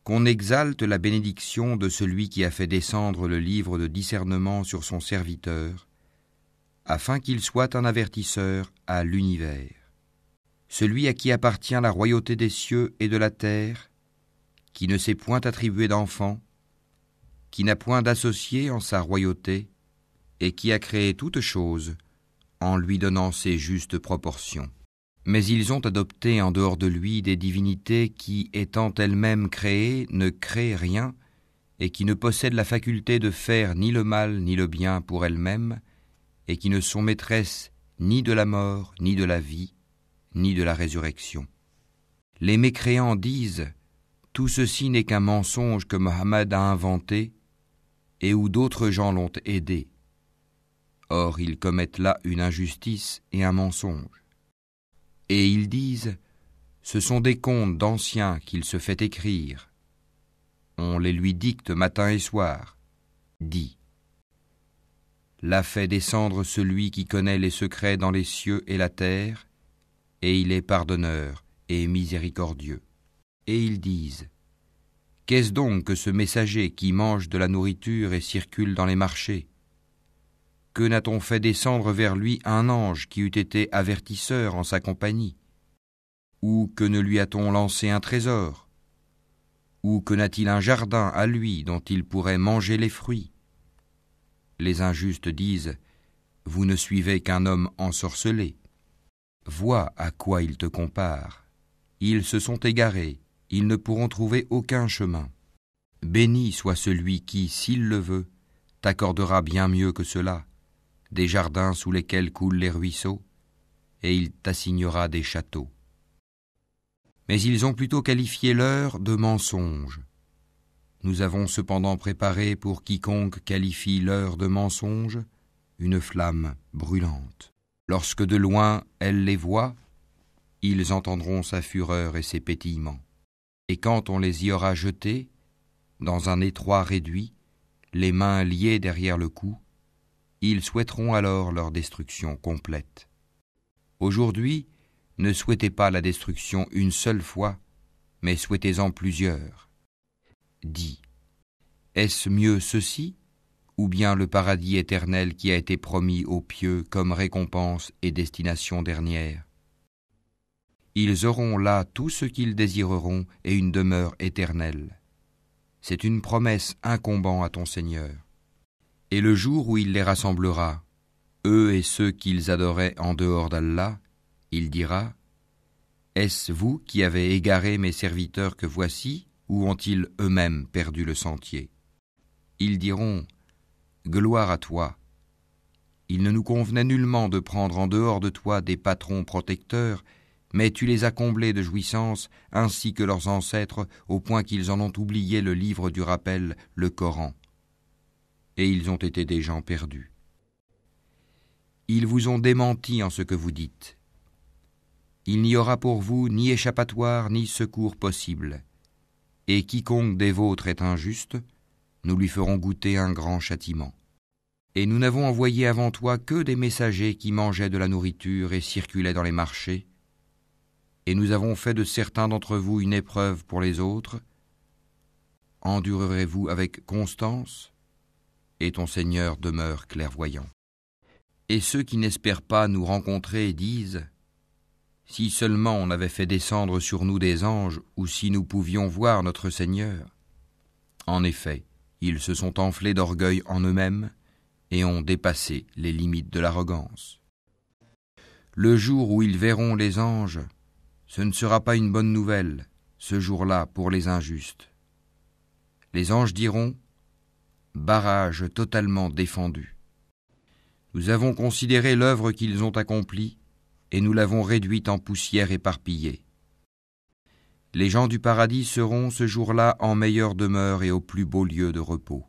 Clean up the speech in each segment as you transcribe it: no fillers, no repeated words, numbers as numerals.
qu'on exalte la bénédiction de celui qui a fait descendre le livre de discernement sur son serviteur, afin qu'il soit un avertisseur à l'univers. Celui à qui appartient la royauté des cieux et de la terre, qui ne s'est point attribué d'enfant, qui n'a point d'associé en sa royauté, et qui a créé toutes choses en lui donnant ses justes proportions. Mais ils ont adopté en dehors de lui des divinités qui, étant elles-mêmes créées, ne créent rien, et qui ne possèdent la faculté de faire ni le mal ni le bien pour elles-mêmes, et qui ne sont maîtresses ni de la mort, ni de la vie, ni de la résurrection. Les mécréants disent « Tout ceci n'est qu'un mensonge que Mohammed a inventé, et où d'autres gens l'ont aidé. » Or, ils commettent là une injustice et un mensonge. Et ils disent « Ce sont des contes d'anciens qu'il se fait écrire. On les lui dicte matin et soir. » Dis. L'a fait descendre celui qui connaît les secrets dans les cieux et la terre, et il est pardonneur et miséricordieux. Et ils disent « Qu'est-ce donc que ce messager qui mange de la nourriture et circule dans les marchés ? Que n'a-t-on fait descendre vers lui un ange qui eût été avertisseur en sa compagnie ? Ou que ne lui a-t-on lancé un trésor ? Ou que n'a-t-il un jardin à lui dont il pourrait manger les fruits ? » Les injustes disent « Vous ne suivez qu'un homme ensorcelé. Vois à quoi ils te comparent. Ils se sont égarés, ils ne pourront trouver aucun chemin. Béni soit celui qui, s'il le veut, t'accordera bien mieux que cela, des jardins sous lesquels coulent les ruisseaux, et il t'assignera des châteaux. » Mais ils ont plutôt qualifié leur de mensonge. Nous avons cependant préparé pour quiconque qualifie leur de mensonge une flamme brûlante. Lorsque de loin elle les voit, ils entendront sa fureur et ses pétillements. Et quand on les y aura jetés, dans un étroit réduit, les mains liées derrière le cou, ils souhaiteront alors leur destruction complète. Aujourd'hui, ne souhaitez pas la destruction une seule fois, mais souhaitez-en plusieurs. Dis, est-ce mieux ceci, ou bien le paradis éternel qui a été promis aux pieux comme récompense et destination dernière ? Ils auront là tout ce qu'ils désireront et une demeure éternelle. C'est une promesse incombant à ton Seigneur. Et le jour où il les rassemblera, eux et ceux qu'ils adoraient en dehors d'Allah, il dira : est-ce vous qui avez égaré mes serviteurs que voici, ou ont-ils eux-mêmes perdu le sentier ? Ils diront : gloire à toi. Il ne nous convenait nullement de prendre en dehors de toi des patrons protecteurs, mais tu les as comblés de jouissances, ainsi que leurs ancêtres, au point qu'ils en ont oublié le livre du rappel, le Coran. Et ils ont été des gens perdus. Ils vous ont démenti en ce que vous dites. Il n'y aura pour vous ni échappatoire ni secours possible. Et quiconque des vôtres est injuste, nous lui ferons goûter un grand châtiment. Et nous n'avons envoyé avant toi que des messagers qui mangeaient de la nourriture et circulaient dans les marchés. Et nous avons fait de certains d'entre vous une épreuve pour les autres. Endurerez-vous avec constance ? Et ton Seigneur demeure clairvoyant. Et ceux qui n'espèrent pas nous rencontrer disent : si seulement on avait fait descendre sur nous des anges, ou si nous pouvions voir notre Seigneur. En effet, ils se sont enflés d'orgueil en eux-mêmes et ont dépassé les limites de l'arrogance. Le jour où ils verront les anges, ce ne sera pas une bonne nouvelle, ce jour-là, pour les injustes. Les anges diront : barrage totalement défendu. Nous avons considéré l'œuvre qu'ils ont accomplie et nous l'avons réduite en poussière éparpillée. Les gens du paradis seront ce jour-là en meilleure demeure et au plus beau lieu de repos.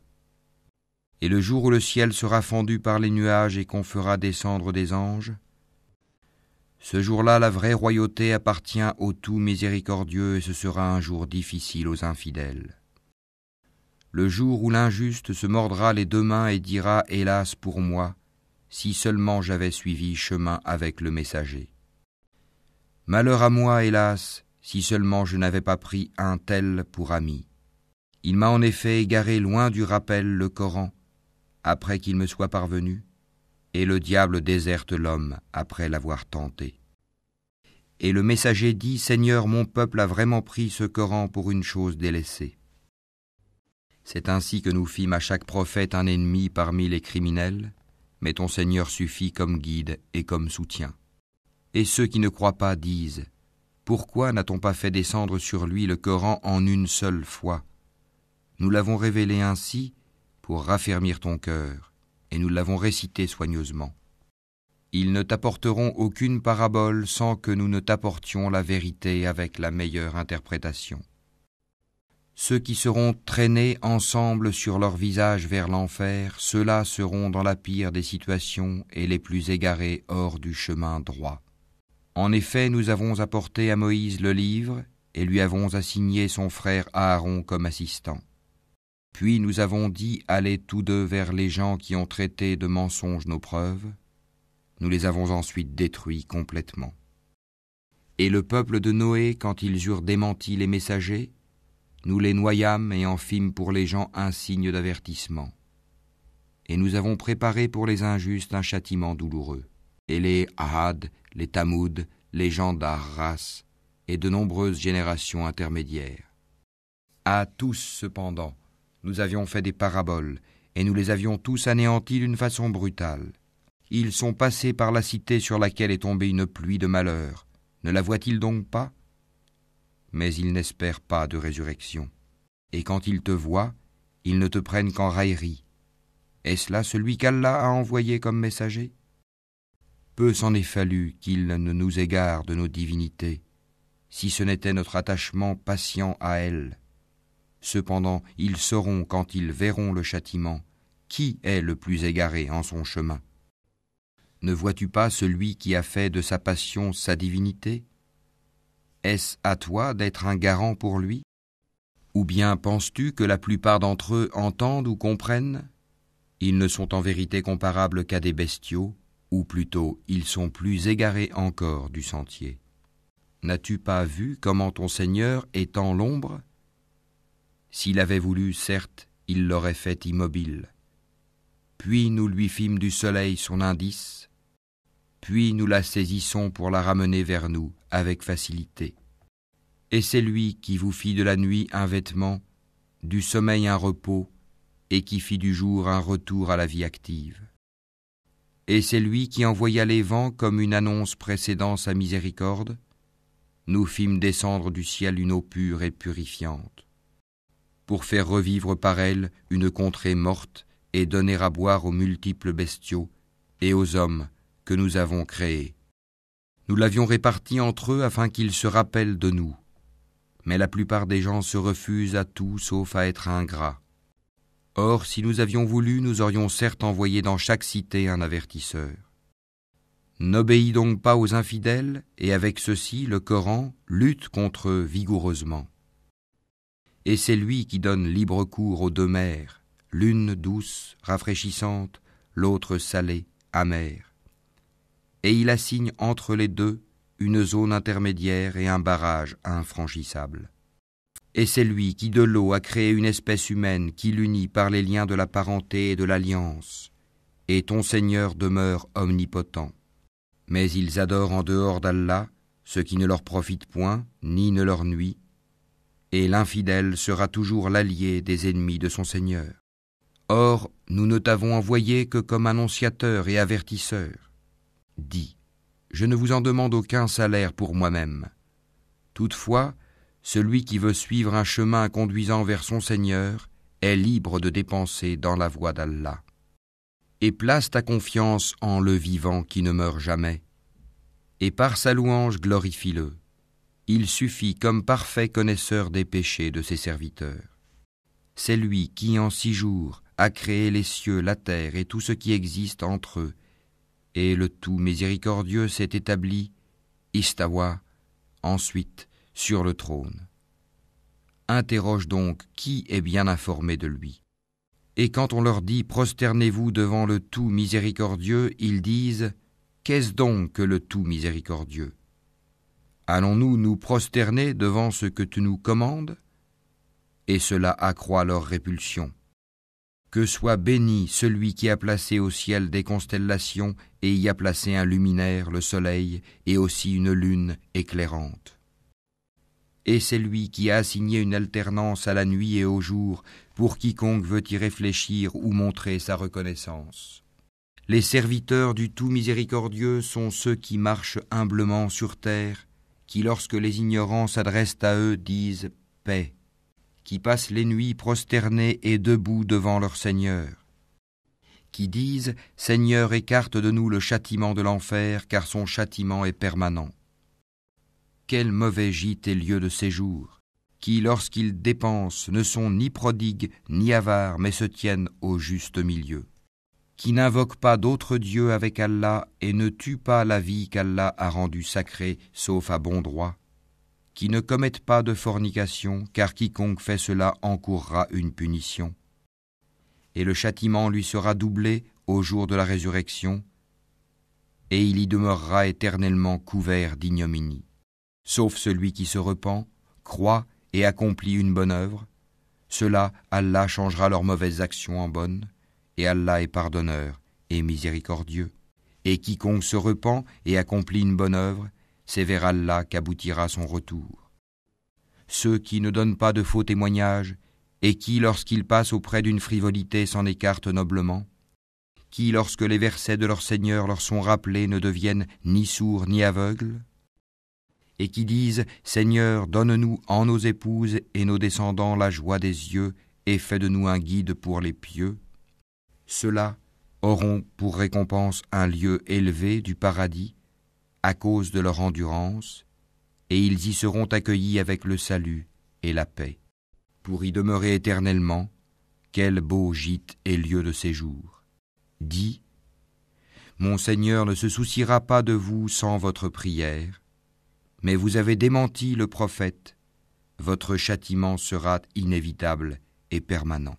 Et le jour où le ciel sera fendu par les nuages et qu'on fera descendre des anges, ce jour-là la vraie royauté appartient au tout miséricordieux et ce sera un jour difficile aux infidèles. Le jour où l'injuste se mordra les deux mains et dira : hélas pour moi, si seulement j'avais suivi chemin avec le messager. Malheur à moi, hélas, si seulement je n'avais pas pris un tel pour ami. Il m'a en effet égaré loin du rappel le Coran, après qu'il me soit parvenu, et le diable déserte l'homme après l'avoir tenté. Et le messager dit, Seigneur, mon peuple a vraiment pris ce Coran pour une chose délaissée. C'est ainsi que nous fîmes à chaque prophète un ennemi parmi les criminels, mais ton Seigneur suffit comme guide et comme soutien. Et ceux qui ne croient pas disent, pourquoi n'a-t-on pas fait descendre sur lui le Coran en une seule fois? Nous l'avons révélé ainsi pour raffermir ton cœur, et nous l'avons récité soigneusement. Ils ne t'apporteront aucune parabole sans que nous ne t'apportions la vérité avec la meilleure interprétation. Ceux qui seront traînés ensemble sur leur visage vers l'enfer, ceux-là seront dans la pire des situations et les plus égarés hors du chemin droit. En effet, nous avons apporté à Moïse le livre et lui avons assigné son frère Aaron comme assistant. Puis nous avons dit, allez tous deux vers les gens qui ont traité de mensonges nos preuves. Nous les avons ensuite détruits complètement. Et le peuple de Noé, quand ils eurent démenti les messagers, nous les noyâmes et en fîmes pour les gens un signe d'avertissement. Et nous avons préparé pour les injustes un châtiment douloureux. Et les Ahad, les Tamoud, les gens d'Arras, et de nombreuses générations intermédiaires. À tous, cependant, nous avions fait des paraboles, et nous les avions tous anéantis d'une façon brutale. Ils sont passés par la cité sur laquelle est tombée une pluie de malheur. Ne la voient-ils donc pas? Mais ils n'espèrent pas de résurrection. Et quand ils te voient, ils ne te prennent qu'en raillerie. Est-ce là celui qu'Allah a envoyé comme messager? Peu s'en est fallu qu'il ne nous égare de nos divinités, si ce n'était notre attachement patient à elles. Cependant, ils sauront quand ils verront le châtiment, qui est le plus égaré en son chemin. Ne vois-tu pas celui qui a fait de sa passion sa divinité? Est-ce à toi d'être un garant pour lui? Ou bien penses-tu que la plupart d'entre eux entendent ou comprennent? Ils ne sont en vérité comparables qu'à des bestiaux, ou plutôt ils sont plus égarés encore du sentier. N'as-tu pas vu comment ton Seigneur étend l'ombre? S'il avait voulu, certes, il l'aurait fait immobile. Puis nous lui fîmes du soleil son indice, puis nous la saisissons pour la ramener vers nous avec facilité. Et c'est lui qui vous fit de la nuit un vêtement, du sommeil un repos, et qui fit du jour un retour à la vie active. Et c'est lui qui envoya les vents comme une annonce précédant sa miséricorde. Nous fîmes descendre du ciel une eau pure et purifiante, pour faire revivre par elle une contrée morte et donner à boire aux multiples bestiaux et aux hommes que nous avons créés. Nous l'avions réparti entre eux afin qu'ils se rappellent de nous. Mais la plupart des gens se refusent à tout sauf à être ingrats. Or, si nous avions voulu, nous aurions certes envoyé dans chaque cité un avertisseur. N'obéis donc pas aux infidèles, et avec ceci, le Coran lutte contre eux vigoureusement. Et c'est lui qui donne libre cours aux deux mers, l'une douce, rafraîchissante, l'autre salée, amère. Et il assigne entre les deux une zone intermédiaire et un barrage infranchissable. Et c'est lui qui de l'eau a créé une espèce humaine qui l'unit par les liens de la parenté et de l'alliance. Et ton Seigneur demeure omnipotent. Mais ils adorent en dehors d'Allah ce qui ne leur profite point, ni ne leur nuit, et l'infidèle sera toujours l'allié des ennemis de son Seigneur. Or, nous ne t'avons envoyé que comme annonciateur et avertisseur. Dis, je ne vous en demande aucun salaire pour moi-même. Toutefois, celui qui veut suivre un chemin conduisant vers son Seigneur est libre de dépenser dans la voie d'Allah. Et place ta confiance en le vivant qui ne meurt jamais, et par sa louange glorifie-le. Il suffit comme parfait connaisseur des péchés de ses serviteurs. C'est lui qui, en 6 jours, a créé les cieux, la terre et tout ce qui existe entre eux, et le tout miséricordieux s'est établi, istawa, ensuite, sur le trône. Interroge donc qui est bien informé de lui. Et quand on leur dit « Prosternez-vous devant le tout miséricordieux », ils disent « Qu'est-ce donc que le tout miséricordieux ? Allons-nous nous prosterner devant ce que tu nous commandes ? et cela accroît leur répulsion. Que soit béni celui qui a placé au ciel des constellations et y a placé un luminaire, le soleil, et aussi une lune éclairante. Et c'est lui qui a assigné une alternance à la nuit et au jour pour quiconque veut y réfléchir ou montrer sa reconnaissance. Les serviteurs du tout miséricordieux sont ceux qui marchent humblement sur terre, qui lorsque les ignorants s'adressent à eux disent « paix », qui passent les nuits prosternés et debout devant leur Seigneur, qui disent « Seigneur, écarte de nous le châtiment de l'enfer, car son châtiment est permanent. » Quel mauvais gîte et lieu de séjour, qui, lorsqu'ils dépensent, ne sont ni prodigues ni avares, mais se tiennent au juste milieu, qui n'invoquent pas d'autre Dieu avec Allah et ne tuent pas la vie qu'Allah a rendue sacrée, sauf à bon droit, qui ne commettent pas de fornication, car quiconque fait cela encourra une punition. Et le châtiment lui sera doublé au jour de la résurrection, et il y demeurera éternellement couvert d'ignominie. Sauf celui qui se repent, croit et accomplit une bonne œuvre, cela Allah changera leurs mauvaises actions en bonnes, et Allah est pardonneur et miséricordieux. Et quiconque se repent et accomplit une bonne œuvre, c'est vers Allah qu'aboutira son retour. Ceux qui ne donnent pas de faux témoignages, et qui, lorsqu'ils passent auprès d'une frivolité, s'en écartent noblement, qui, lorsque les versets de leur Seigneur leur sont rappelés, ne deviennent ni sourds ni aveugles, et qui disent « Seigneur, donne-nous en nos épouses et nos descendants la joie des yeux, et fais de nous un guide pour les pieux », ceux-là auront pour récompense un lieu élevé du paradis, à cause de leur endurance, et ils y seront accueillis avec le salut et la paix. Pour y demeurer éternellement, quel beau gîte et lieu de séjour. Dis, mon Seigneur ne se souciera pas de vous sans votre prière, mais vous avez démenti le prophète, votre châtiment sera inévitable et permanent.